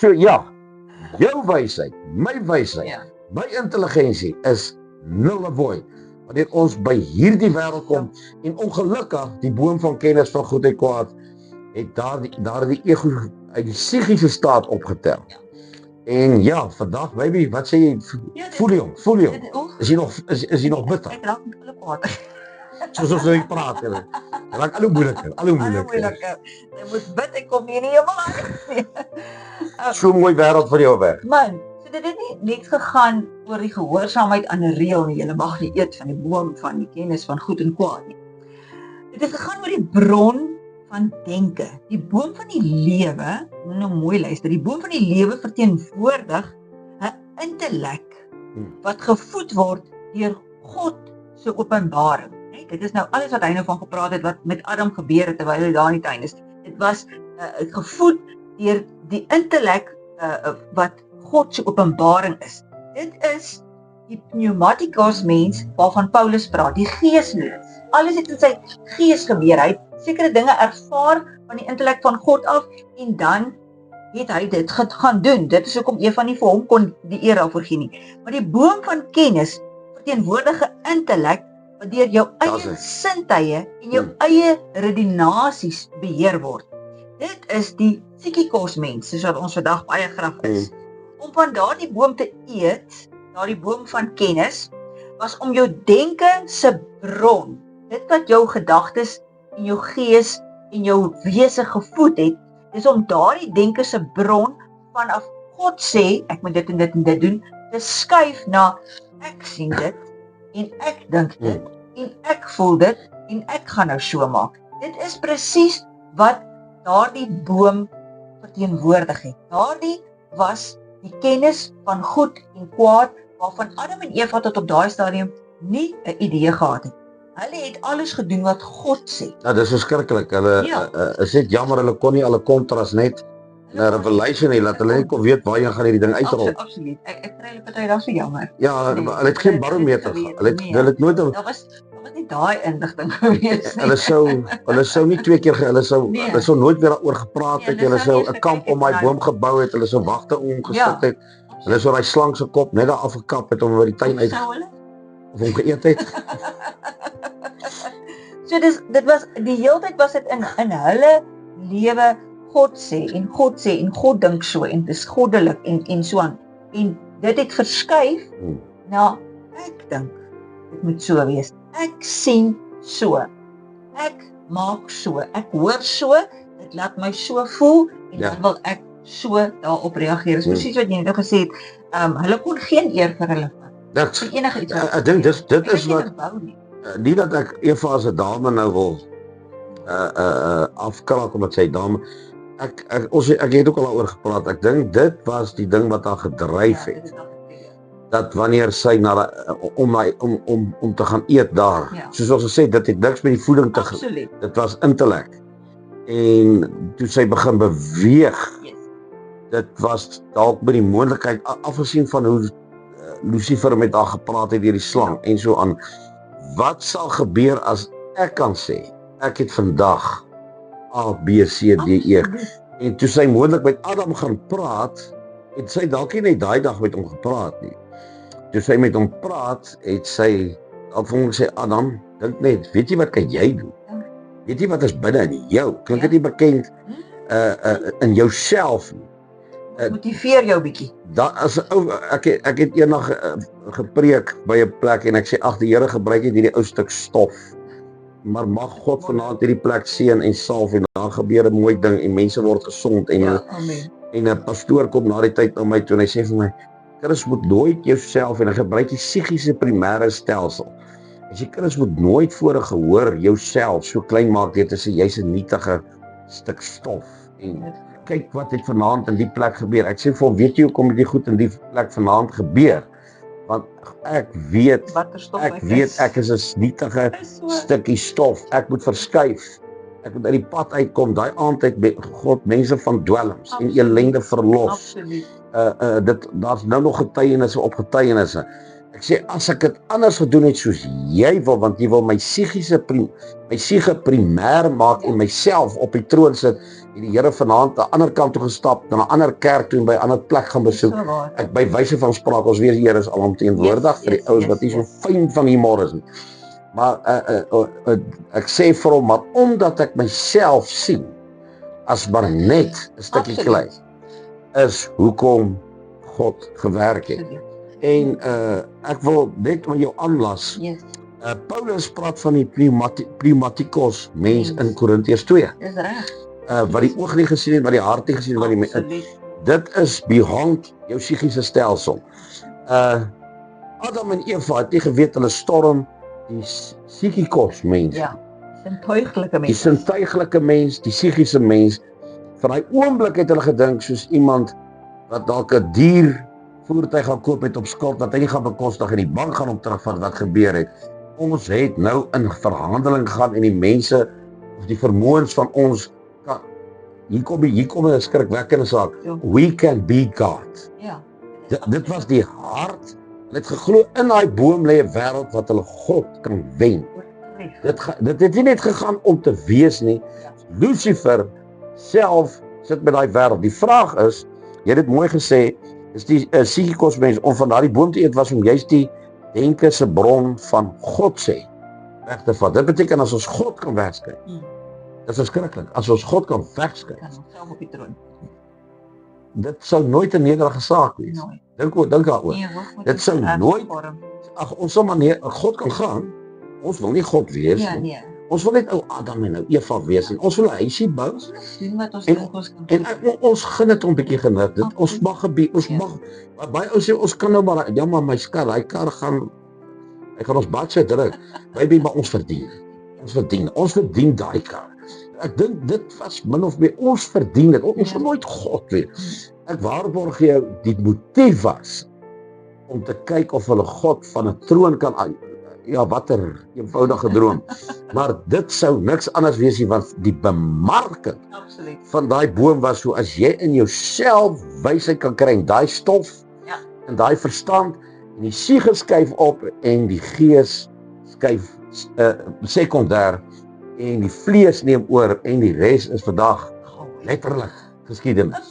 So ja, jou wysheid, my wysheid, Ja. my intelligensie is null and void. Wanneer ons by hierdie wêreld kom en ongelukkig die boom van kennis van goed en kwaad het daar die ego uit die psigiese staat opgetel. Ja. En ja, vandag baby, wat sê jy? Ja, dit- Voel jy hom? Dit- oef, Is jy nog bitter? Ek raak met hulle kwaad. Soos ons nou praat, hè. Dit raak al hoe moeiliker. Jy moet bid en kom nie in die hemel aan. So mooi wêreld vir jou weg. Man, so dit het nie net gegaan oor die gehoorsaamheid aan 'n reël nie. Jy mag nie eet van die boom van die kennis van goed en kwaad nie. Dit het gegaan oor die bron van denke. Die boom van die lewe, moet nou mooi luister, die boom van die lewe verteenwoordig 'n intellek wat gevoed word deur God se openbaring. Nee, dit is nou alles wat hy nou van gepraat het wat met Adam gebeur het terwyl hy daar in die tuin is. Dit was gevoed deur die intellek wat God se openbaring is. Dit is die pneumatikos mens waarvan Paulus praat, die geesmens. Alles het in sy gees gebeur. Hy het sekere dinge ervaar van die intellek van God af en dan het hy dit gaan doen. Dit is hoekom Eva nie vir hom kon die eer daarvoor gee nie. Maar die boom van kennis verteenwoordig 'n intellek wat deur jou eie sintuie en jou eie redenasies beheer word. Dit is die psikikos mens, soos wat ons vandag baie graag is. Om van daardie boom te eet, daardie boom van kennis, was om jou denke se bron, dit wat jou gedagtes en jou gees en jou wese gevoed het, is om daardie denke se bron vanaf God sê, ek moet dit en dit en dit doen, te skuif na ek sien dit en ek dink dit en ek voel dit en ek gaan nou so maak. Dit is presies wat daardie boom verteenwoordig het. Daardie was die kennis van goed en kwaad waarvan Adam en Eva tot op daai stadium nie 'n idee gehad het. Hulle het alles gedoen wat God sê. Ja, dis verskriklik. Hulle is net jammer hulle kon nie alle kontras net in 'n revelation hê dat hulle net kon weet waar jy gaan hierdie ding uitrol. Absoluut. Ek kry hulle party daar so jammer. Ja, hulle het geen barometer gehad. Hulle het nooit Daar was nie daai inligting gewees nie. Hulle sou nie twee keer hulle sou nooit weer daaroor gepraat het. Hulle sou 'n kamp om daai boom gebou het. Hulle sou wagte omgesit het. Hulle sou daai slang se kop net daar afgekap het om by die tuin uit of hom geëet het. So dit was die hele tyd was dit in hulle lewe God sê en God sê en God dink so en dis goddelik en so aan. En dit het verskuif na ek dink dit moet so wees. Ek sien so. Ek maak so. Ek hoor so. Dit laat my so voel en dan wil ek so daarop reageer. Dis presies wat jy net gesê het. Hulle kon geen eer vir hulle vat. Vir enige iets. Ek dink dit is wat nie dat ek Eva as 'n dame nou wil afkraak omdat sy dame ek het ook al daaroor gepraat. Ek dink dit was die ding wat haar gedryf het. Dat wanneer sy om te gaan eet daar. Soos ons gesê dit het niks met die voeding te doen. Dit was intellek. En toe sy begin beweeg. Dit was dalk by die moontlikheid afgesien van hoe Lucifer met haar gepraat het deur die slang en so aan. Wat sal gebeur as ek kan sê ek het vandag A, B, C, D, E. En toe sy moontlik met Adam gaan praat, het sy dalk nie net daai dag met hom gepraat nie. Toe sy met hom praat, het sy al vir hom gesê, Adam, dink net, weet jy wat kan jy doen? Weet jy wat is binne in jou? Klink dit nie bekend in jouself nie? Motiveer jou bietjie. Ek het eendag gepreek by 'n plek en ek sê, ag die Here gebruik net hierdie ou stuk stof. Maar mag God vanaand hierdie plek seën en salf en daar gebeur 'n mooi ding en mense word gesond en 'n pastoor kom na die tyd na my toe en hy sê vir my, kinders moet nooit jouself en hy gebruik die psigiese primêre stelsel. As jy kinders moet nooit voor 'n gehoor jouself so klein maak deur te sê jy's 'n nietige stuk stof en kyk wat het vanaand in die plek gebeur. Ek sê vir hom, weet jy hoekom dit goed in die plek vanaand gebeur? Want ek weet ek is 'n nietige stukkie stof. Ek moet verskuif. Ek moet uit die pad uitkom. Daai aand het God mense van dwelms en ellende verlos. Daar's nou nog getuienisse op getuienisse. Ek sê as ek dit anders gedoen het soos jy wil, want jy wil my siege primêr maak en myself op die troon sit het die Here vanaand aan die ander kant toe gestap, na 'n ander kerk toe en by 'n ander plek gaan besoek. So waar. Ek by wyse van spraak, ons weet die Here is alomteenwoordig vir die ouens wat nie so fyn van humor is nie. Maar ek sê vir hom, maar omdat ek myself sien as maar net 'n stukkie Absoluut. klei, is hoekom God gewerk het. Absoluut. En ek wil net met jou aanlas. Yes. Paulus praat van die pneumatikos mens Yes. in Korintiërs 2. Dis reg. Wat die oog nie gesien het, wat die hart nie gesien het, wat die Absoluut. dit is beyond jou psigiese stelsel. Adam en Eva het nie geweet hulle storm die psigikos mens. Ja. Sintuiglike Die mense. sintuiglike mens, die psigiese mens. Van daai oomblik het hulle gedink soos iemand wat dalk 'n dier voertuig gaan koop met op skuld wat hy nie gaan bekostig en die bank gaan hom terugvat wat gebeur het. Ons het nou in verhandeling gegaan en die mense of die vermoëns van ons kan, hier kom 'n skrikwekkende saak. Ja. We can be God. Ja. Dit was die hart. Hulle het geglo in daai boom lê 'n wêreld wat hulle God kan wen. Oortref. Dit het nie net gegaan om te wees nie. Lucifer self sit met daai wêreld. Die vraag is, jy het dit mooi gesê, is die psigikos mens om van daardie boom te eet was om juist die denke se bron van God sê weg te vat. Dit beteken as ons God kan wegskryf. Dit is verskriklik. As ons God kan wegskryf, Kan homself op die troon. dit sou nooit 'n nederige saak wees. Nooit. Dink daaroor. Nee, hoor, moet Dit ons sou erg nooit- vorm. Ag, ons sal maar nie, God kan gaan. Ons wil nie God wees Ja, nie. nee. Ons wil net ou Adam en ou Eva wees en ons wil 'n huisie bou. Doen wat ons En- dink ons kan En doen. ons gun dit 'n bietjie genut. Dit ons Absoluut. mag gebeur, ons Ja. mag maar baie ou sê ons kan nou maar ja maar my skat, hy gaan ons baie so druk. Baby, maar ons verdien. Ons verdien daai kar. Ek dink dit was min of meer ons verdien dit. Ons Ja. sal nooit God wees. Ek waarborg jou die motief was om te kyk of hulle God van 'n troon kan aan. Ja, watter eenvoudige droom. Maar dit sou niks anders wees nie want die bemarking Absoluut. van daai boom was so as jy in jouself wysheid kan kry en daai stof Ja. en daai verstand en die siege skuif op en die gees skuif sekondêr en die vlees neem oor en die res is vandag letterlik geskiedenis.